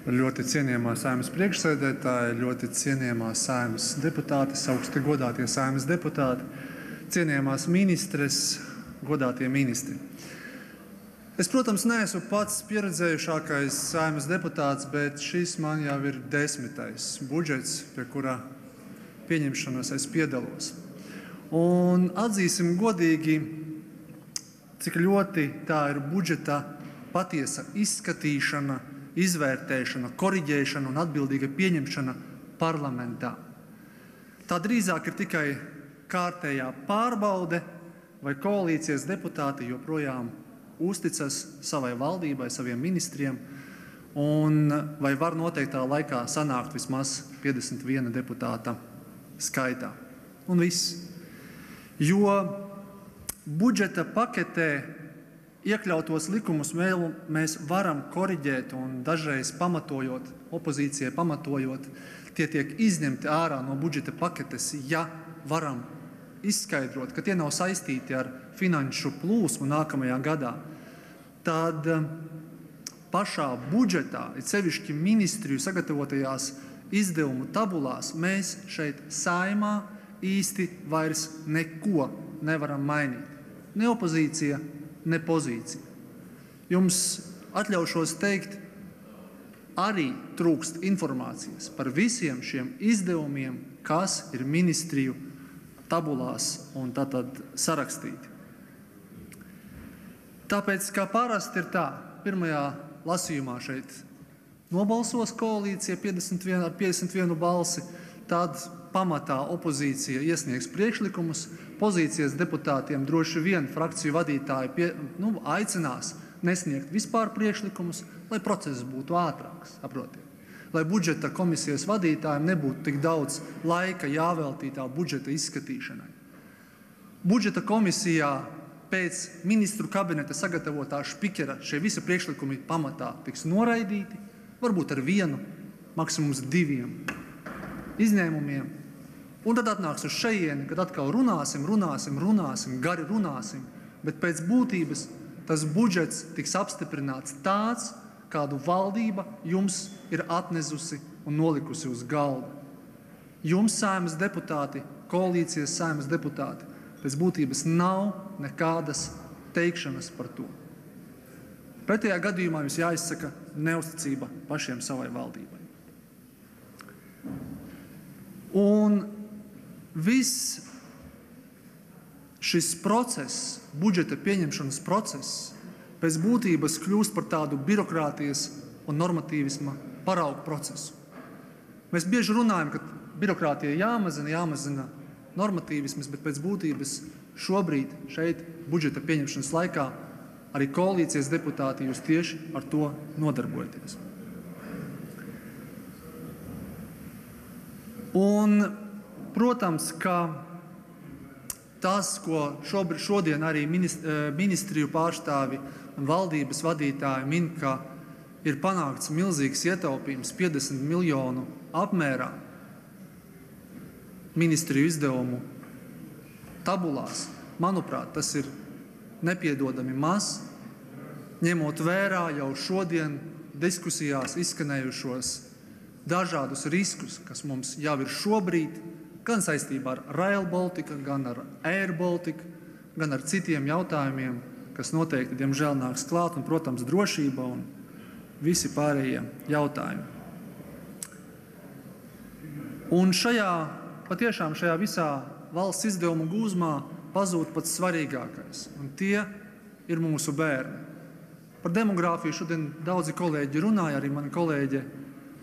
ļoti cienījamā Saeimas priekšsēdētāja, ļoti cienījamā Saeimas deputātes, augsti godātie Saeimas deputāti, cienījamās ministres, godātie ministri. Es, protams, neesmu pats pieredzējušākais Saeimas deputāts, bet šis man jau ir 10. budžets, pie kura pieņemšanas es piedalos. Un atzīsim godīgi, cik ļoti tā ir budžeta patiesa izskatīšana, izvērtēšana, koriģēšana un atbildīga pieņemšana parlamentā. Tā drīzāk ir tikai kārtējā pārbaude, vai koalīcijas deputāti joprojām uzticas savai valdībai, saviem ministriem, un vai var noteiktā laikā sanākt vismaz 51 deputāta skaitā. Un viss. Jo budžeta paketē iekļautos likumus mēs varam koriģēt un dažreiz pamatojot, opozīcijai pamatojot, tie tiek izņemti ārā no budžeta paketes, ja varam izskaidrot, ka tie nav saistīti ar finanšu plūsmu nākamajā gadā. Tad pašā budžetā, it sevišķi ministriju sagatavotajās izdevumu tabulās, mēs šeit Saeimā īsti vairs neko nevaram mainīt. Ne opozīcija, ne pozīcija. Jums atļaušos teikt, arī trūkst informācijas par visiem šiem izdevumiem, kas ir ministriju tabulās un tātad sarakstīti. Tāpēc, kā parasti ir tā, pirmajā lasījumā šeit nobalsos koalīcija ar 51 balsi, tad pamatā opozīcija iesniegs priekšlikumus, pozīcijas deputātiem droši vien frakciju vadītāji aicinās nesniegt vispār priekšlikumus, lai process būtu ātrāks, saprotiet. Lai budžeta komisijas vadītājiem nebūtu tik daudz laika jāveltītā budžeta izskatīšanai. Budžeta komisijā pēc ministru kabineta sagatavotā špikera šie visi priekšlikumi pamatā tiks noraidīti, varbūt ar 1, maksimums 2 izņēmumiem. Un tad atnāks uz šejieni, kad atkal runāsim, gari runāsim, bet pēc būtības tas budžets tiks apstiprināts tāds, kādu valdība jums ir atnesusi un nolikusi uz galda. Jums, Saeimas deputāti, koalīcijas Saeimas deputāti, pēc būtības nav nekādas teikšanas par to. Pretējā gadījumā jums jāizsaka neusticība pašiem savai valdībai. Un viss šis process, budžeta pieņemšanas process, pēc būtības kļūst par tādu birokrātijas un normatīvisma paraugu procesu. Mēs bieži runājam, ka birokrātija jāmazina normatīvisms, bet pēc būtības šobrīd šeit budžeta pieņemšanas laikā arī koalīcijas deputāti jūs tieši ar to nodarbojaties. Un, protams, ka tas, ko šodien arī ministriju pārstāvi un valdības vadītāji min, ka ir panākts milzīgs ietaupījums 50 miljonu apmērā ministriju izdevumu tabulās, manuprāt, tas ir nepiedodami maz, ņemot vērā jau šodien diskusijās izskanējušos dažādus riskus, kas mums jau ir šobrīd, gan saistībā ar Rail Baltica, gan ar Air Baltica, gan ar citiem jautājumiem, kas noteikti, diemžēl, nāks klāt, un, protams, drošība un visi pārējie jautājumi. Un patiešām šajā visā valsts izdevumu gūzmā pazūd pats svarīgākais, un tie ir mūsu bērni. Par demogrāfiju šodien daudzi kolēģi runāja, arī mani kolēģe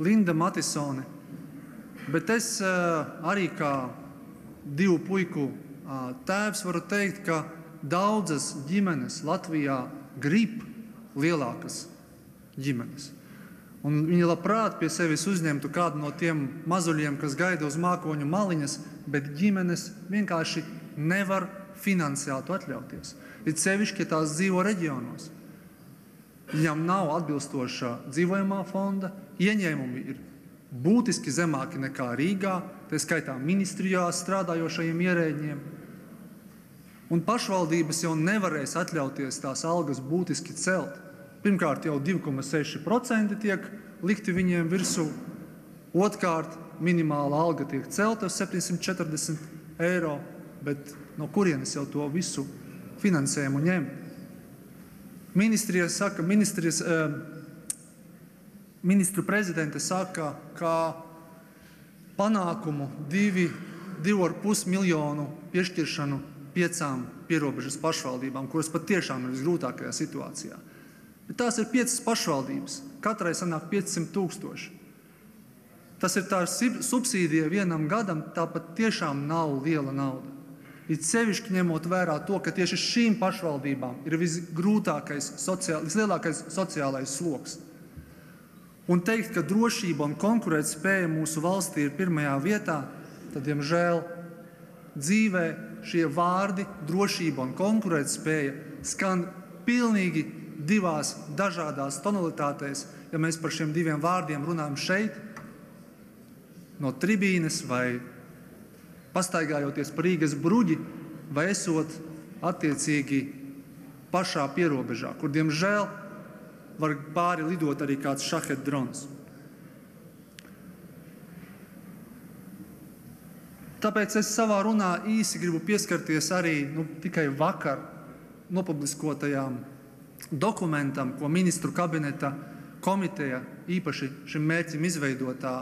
Linda Matisone, bet es arī kā 2 puiku tēvs varu teikt, ka daudzas ģimenes Latvijā grib lielākas ģimenes. Un viņi labprāt pie sevis uzņemtu kādu no tiem mazuļiem, kas gaida uz mākoņu maliņas, bet ģimenes vienkārši nevar finansiāli to atļauties. Ir sevišķi, ja tās dzīvo reģionos. Viņam nav atbilstoša dzīvojamā fonda, ieņēmumi ir būtiski zemāki nekā Rīgā, tā skaitā ministrijās strādājošajiem ierēģiem. Un pašvaldības jau nevarēs atļauties tās algas būtiski celt. Pirmkārt, jau 2,6% tiek likti viņiem virsū. Otrkārt, minimāla alga tiek celta uz 740 eiro, bet no kurienes jau to visu finansējumu ņemt? Ministru prezidente saka, ka panākumu 2,5 miljonu piešķiršanu 5 pierobežas pašvaldībām, kuras patiešām ir visgrūtākajā situācijā. Bet tās ir 5 pašvaldības, katrai sanāk 500 000. Tas ir tā subsīdija vienam gadam, tā patiešām nav liela nauda. It sevišķi ņemot vērā to, ka tieši šīm pašvaldībām ir vislielākais sociālais sloks. Un teikt, ka drošība un konkurētspēja mūsu valstī ir pirmajā vietā, tad, diemžēl, dzīvē šie vārdi drošība un konkurētspēja skan pilnīgi divās dažādās tonalitātēs, ja mēs par šiem diviem vārdiem runājam šeit, no tribīnes vai pastaigājoties pa Rīgas bruģi, vai esot attiecīgi pašā pierobežā, kur, diemžēl, var pāri lidot arī kāds šahet drons. Tāpēc es savā runā īsi gribu pieskarties arī tikai vakar nopubliskotajām dokumentam, ko ministru kabineta komiteja īpaši šim mērķim izveidotā,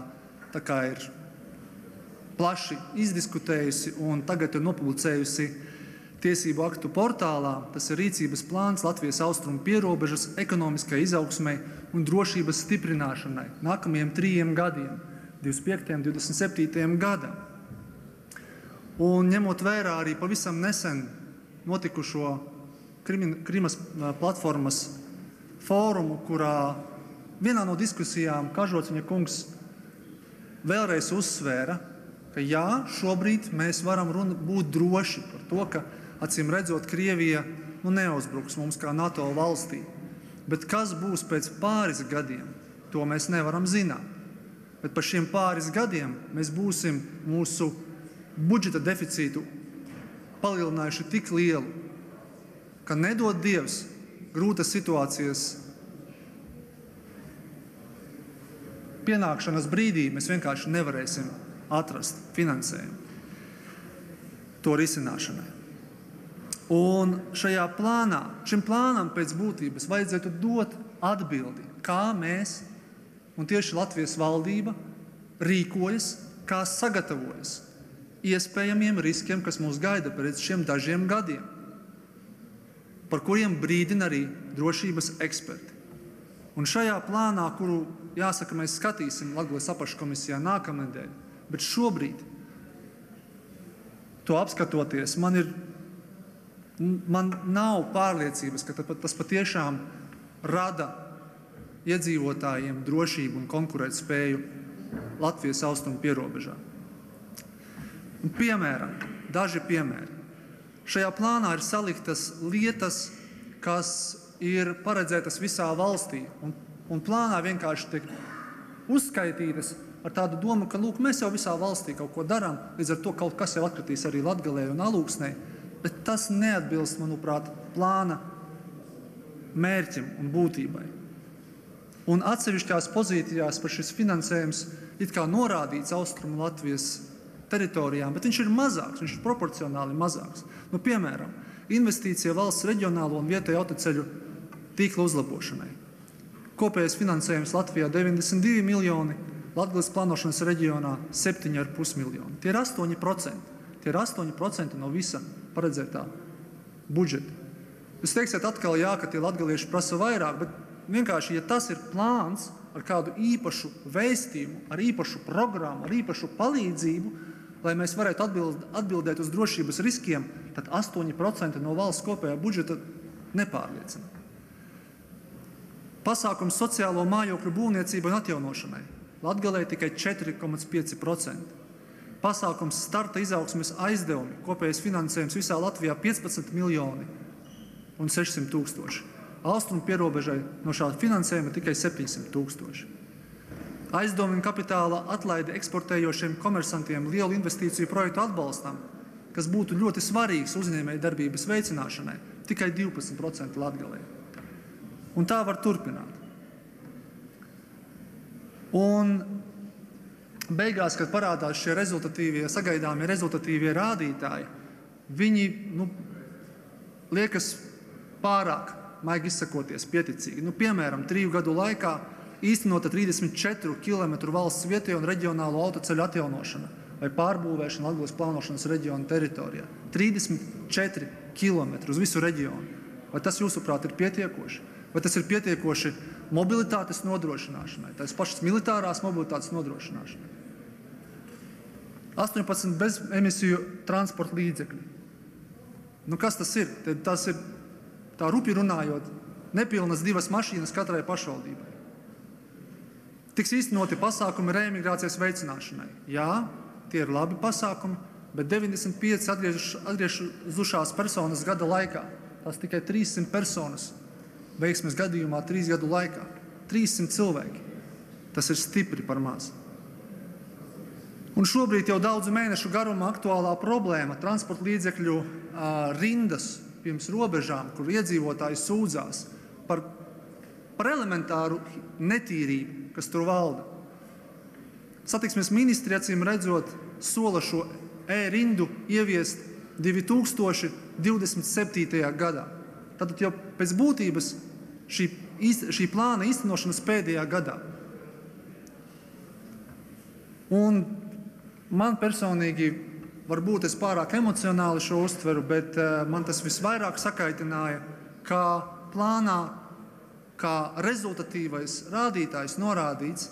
tā kā ir plaši izdiskutējusi un tagad ir nopublicējusi tiesību aktu portālā. Tas ir rīcības plāns Latvijas austrumu pierobežas ekonomiskai izaugsmei un drošības stiprināšanai nākamajiem 3 gadiem, 25. un 27. gadam. Un ņemot vērā arī pavisam nesen notikušo Krimas platformas fórumu, kurā vienā no diskusijām Kažociņa kungs vēlreiz uzsvēra, ka jā, šobrīd mēs varam būt droši par to, ka acīm redzot Krievija neuzbruks mums kā NATO valstī. Bet kas būs pēc pāris gadiem, to mēs nevaram zināt. Bet par šiem pāris gadiem mēs būsim mūsu budžeta deficītu palielinājuši tik lielu, ka nedod Dievs grūtas situācijas pienākšanas brīdī mēs vienkārši nevarēsim atrast finansējumu to risināšanai. Un šim plānam pēc būtības vajadzētu dot atbildi, kā mēs, un tieši Latvijas valdība, rīkojas, kā sagatavojas iespējamiem riskiem, kas mūs gaida pēc šiem dažiem gadiem, par kuriem brīdina arī drošības eksperti. Un šajā plānā, kuru, jāsaka, mēs skatīsim Latgales apakškomisijā nākamnedēļ, bet šobrīd, to apskatoties, man nav pārliecības, ka tas patiešām rada iedzīvotājiem drošību un konkurētspēju Latvijas austrumu pierobežā. Piemēram, daži piemēri. Šajā plānā ir saliktas lietas, kas ir paredzētas visā valstī, un plānā vienkārši tiek uzskaitītas ar tādu domu, ka mēs jau visā valstī kaut ko darām, līdz ar to kaut kas jau atkritīs arī Latgalē un Alūksnē, bet tas neatbilst, manuprāt, plāna mērķim un būtībai. Un atsevišķās pozīcijās par šis finansējums it kā norādīts austrumu Latvijas teritorijām, bet viņš ir mazāks, viņš ir proporcionāli mazāks. Piemēram, investīcija valsts reģionālo un vietējo autoceļu tīkla uzlabošanai. Kopējais finansējums Latvijā 92 miljoni, Latgales plānošanas reģionā 7,5 miljoni. Tie ir 8%. Tie ir 8% no visa paredzētā budžeta. Jūs teiksiet atkal, jā, ka tie latgalieši prasa vairāk, bet vienkārši, ja tas ir plāns ar kādu īpašu vēstījumu, ar īpašu programmu, ar īpašu palīdzību, lai mēs varētu atbildēt uz drošības riskiem, tad 8% no valsts kopējā budžeta nepārliecina. Pasākums sociālo mājokļu būvniecībai un atjaunošanai. Latgalē tikai 4,5%. Pasākums starta izaugsmes aizdevumi, kopējais finansējums visā Latvijā 15 miljoni un 600 000. Austrumu pierobežai no šāda finansējuma tikai 700 000. Aizdevumi un kapitāla atlaide eksportējošiem komersantiem lielu investīciju projektu atbalstam, kas būtu ļoti svarīgs uzņēmēju darbības veicināšanai, tikai 12% Latgalē. Un tā var turpināt. Un beigās, kad parādās šie sagaidāmie rezultatīvie rādītāji, viņi liekas pārāk, maigi izsakoties, pieticīgi. Piemēram, 3 gadu laikā īstenota 34 km valsts vietējo un reģionālo autoceļu atjaunošana vai pārbūvēšana Latgales plānošanas reģiona teritorijā. 34 km uz visu reģionu. Vai tas, jūsuprāt, ir pietiekoši? Vai tas ir pietiekoši mobilitātes nodrošināšanai, tās pašas militārās mobilitātes nodrošināšanai? 18 bezemisiju transporta līdzekļi. Kas tas ir? Tas ir, tā rupi runājot, nepilnas 2 mašīnas katrai pašvaldībai. Tiks īstenoti pasākumi reemigrācijas veicināšanai. Jā, tie ir labi pasākumi, bet 95 atgriežušās personas gada laikā. Tas tikai 300 personas veiksmes gadījumā 3 gadu laikā. 300 cilvēki. Tas ir stipri par maz. Un šobrīd jau daudzu mēnešu garumā aktuālā problēma transporta līdzekļu rindas pirms robežām, kur iedzīvotāji sūdzās par elementāru netīrību, kas tur valda. Satiksmes ministri, acīm redzot, sola šo e-rindu ieviest 2027. gadā. Tātad jau pēc būtības šī plāna īstenošanas pēdējā gadā. Un man personīgi, varbūt es pārāk emocionāli šo uztveru, bet man tas visvairāk sakaitināja, kā plānā, kā rezultatīvais rādītājs norādīts,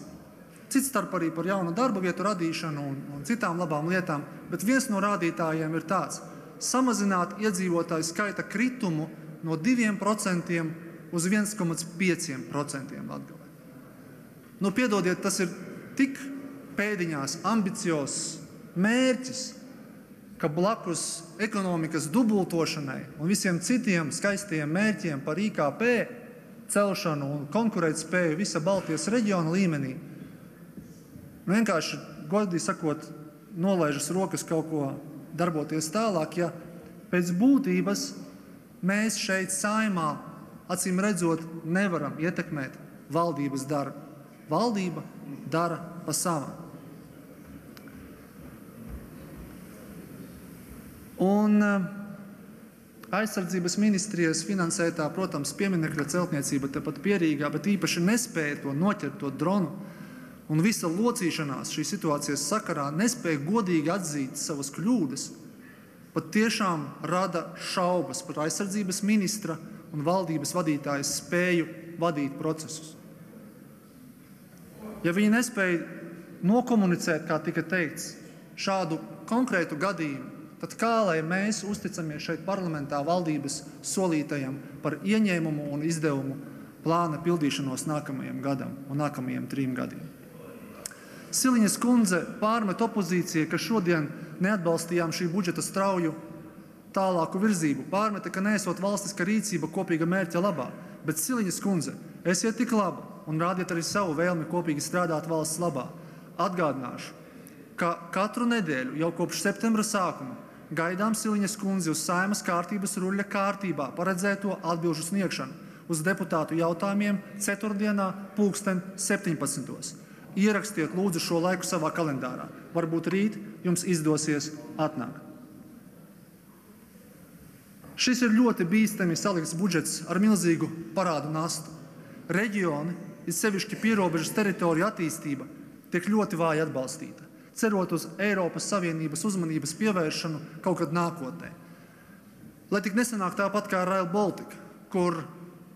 cits starp arī par jaunu darba vietu radīšanu un citām labām lietām, bet viens no rādītājiem ir tāds – samazināt iedzīvotāju skaita kritumu no 2% uz 1,5% Latgalē. Piedodiet, tas ir tik pēdiņās ambiciozs mērķis, ka blakus ekonomikas dubultošanai un visiem citiem skaistajiem mērķiem par IKP celšanu un konkurētspēju visa Baltijas reģiona līmenī, vienkārši, godīgi sakot, nolaižas rokas kaut ko darboties tālāk, ja pēc būtības mēs šeit Saeimā, acīm redzot, nevaram ietekmēt valdības darbu. Valdība dara pa savam. Un aizsardzības ministrijas finansētā, protams, pieminekļa celtniecība tepat Pierīgā, bet īpaši nespēja to noķert, to dronu, un visa locīšanās šī situācijas sakarā nespēja godīgi atzīt savas kļūdas, pat tiešām rada šaubas par aizsardzības ministra un valdības vadītājas spēju vadīt procesus. Ja viņi nespēja nokomunicēt, kā tika teikts, šādu konkrētu gadījumu, tad kā lai mēs uzticamies šeit parlamentā valdības solītajam par ieņēmumu un izdevumu plāna pildīšanos nākamajam gadam un nākamajiem 3 gadiem? Siliņas kundze pārmet opozīcijai, ka šodien neatbalstījām šī budžeta strauju tālāku virzību. Pārmeta, ka neesot valstiska rīcība kopīga mērķa labā. Bet Siliņas kundze, esiet tik laba un rādiet arī savu vēlmi kopīgi strādāt valsts labā. Atgādināšu, ka katru nedēļu jau kopš septembra sākuma gaidām Siliņas kundzi uz Saeimas kārtības ruļļa kārtībā paredzēto atbilžu sniegšanu uz deputātu jautājumiem ceturtdienā 17:00. Ierakstiet lūdzu šo laiku savā kalendārā. Varbūt rīt jums izdosies atnākt. Šis ir ļoti bīstami salikts budžets ar milzīgu parādu nastu. Reģioni, it sevišķi pierobežas teritoriju attīstība, tiek ļoti vāji atbalstīta, cerot uz Eiropas Savienības uzmanības pievēršanu kaut kad nākotnē. Lai tik nesanāk tāpat kā Rail Baltica, kur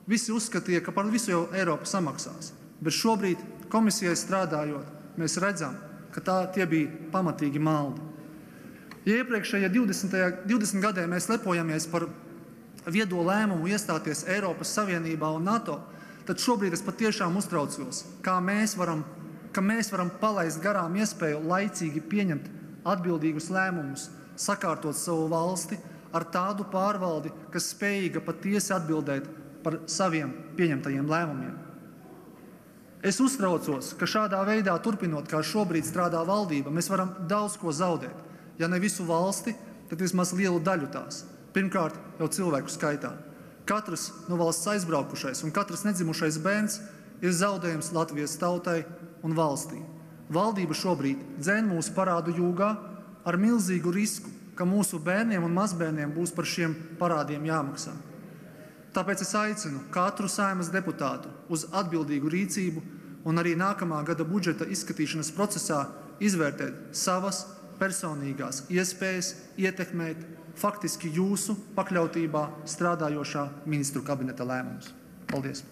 visi uzskatīja, ka par visu jau Eiropa samaksās. Bet šobrīd komisijai strādājot, mēs redzam, ka tie bija pamatīgi maldi. Ja iepriekšējie 20 gadiem mēs lepojamies par viedo lēmumu iestāties Eiropas Savienībā un NATO, tad šobrīd es patiešām uztraucos, ka mēs varam palaist garām iespēju laicīgi pieņemt atbildīgus lēmumus, sakārtot savu valsti ar tādu pārvaldi, kas spējīga patiesi atbildēt par saviem pieņemtajiem lēmumiem. Es uztraucos, ka šādā veidā turpinot, kā šobrīd strādā valdība, mēs varam daudz ko zaudēt. Ja ne visu valsti, tad vismaz lielu daļu tās. Pirmkārt, jau cilvēku skaitā. Katrs no valsts aizbraukušais un katrs nedzimušais bērns ir zaudējums Latvijas tautai un valstī. Valdība šobrīd dzen mūsu parādu jūgā ar milzīgu risku, ka mūsu bērniem un mazbērniem būs par šiem parādiem jāmaksā. Tāpēc es aicinu katru Saeimas deputātu uz atbildīgu rīcību un arī nākamā gada budžeta izskatīšanas procesā izvērtēt savas personīgās iespējas ietekmēt faktiski jūsu pakļautībā strādājošā ministru kabineta lēmumus. Paldies!